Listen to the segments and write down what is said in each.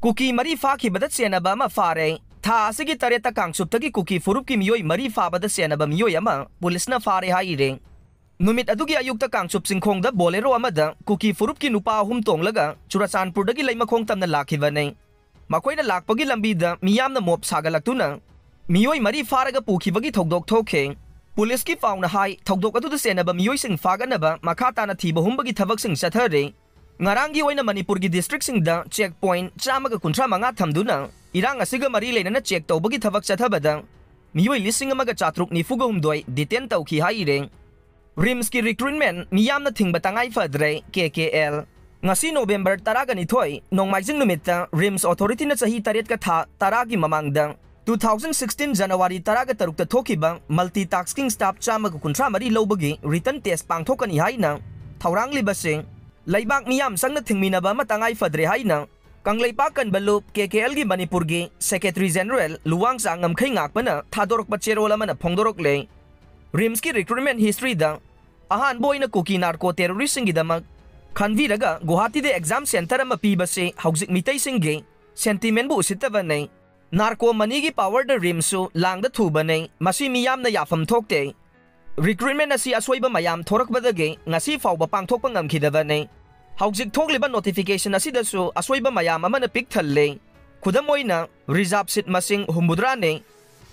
cookie मरी फाखिबदा चेनबा अमा फारे था असगी तरेता कांगसुप्तगी कुकी फुरुप की मियोई मरी फाबदा चेनबा मियोई अमा पुलिसना फारे हाइरे नुमित अदुगी अयुक्ता कांगसुप सिंखोंगदा बोलेरो अमदा कुकी फुरुप की नुपा अहुम तोंगलगा चुराचानपुरदगी लैमखोंग तमना लाखिबने मखोइना लाकपगी लंबीदा मियामना मोप सागलक्तुना मियोई मरी फारगा पुखिबगी थौदोक थोखे पुलिस की पाउना हाई थौदोक अदुदा चेनबा मियोई सिंग फागनबा मखा ताना थिबा हुंबगी थबक सिंग चथरे ngaranggi oina manipur gi district sing da checkpoint chamaga kunthra manga thamduna irang asiga mari leinana check tawbagi thabak chathabada mioi lising amaga chatruk nifuga humdoi detain tawki haire rims ki recruitment miyamna thingba tangai fadre kkl ngasi november 12 nongmaijing numitta rims authority na chahi taret ka tha taragi mamangda 2016 january 13 ta thokiba multitasking staff chamaga kunthra mari lobagi written test pangthokani haina thaurang libasing Laibak miyam sangna thingminaba matangai fadre haina Kanglaipa Kanbalup KKL gi Manipur gi Secretary General Luwang Sangam khai ngakpana thadorok pacherola mana phongdorok le Rims ki recruitment history da ahan boina kuki narco terrorist gi damak khanviraga Guwahati de exam center ama piba se haujik mitai singe sentiment bu usitaba nei narco money gi power da Rimsu lang da thuba nei masi miyam na yafam thokte Recruitment asi aswaiba mayam thorak badage ngasi fawba pangthokpa ngamkhidaba nei haujik thokliba notification asi dasu aswaiba mayam amana pick thalle khudamoina reserve seat masing humbudra nei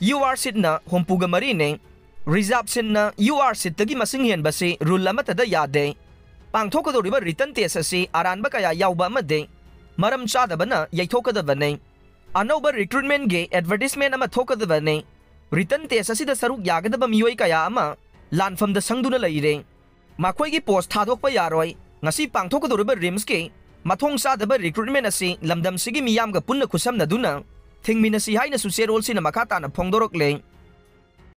UR seat na humpuga mari nei reserve seat na UR seat tagi masing hen basi rule amata da yade pangthokadoriba written test asi aranba kaya yawba amade maram chadabana yaithokadaba nei anoba recruitment ge advertisement ama thokadaba nei written test asi da saruk yagadaba miyoi kaya ama Lanfam da sangduna laire makhoi gi post thadokpa yaroi ngasi pangthokadoriba rims ke mathong sadaba recruitment asi lamdam sigi miyam ga punna khusam na duna thingmina si haina su serol sina makata na phongdorok le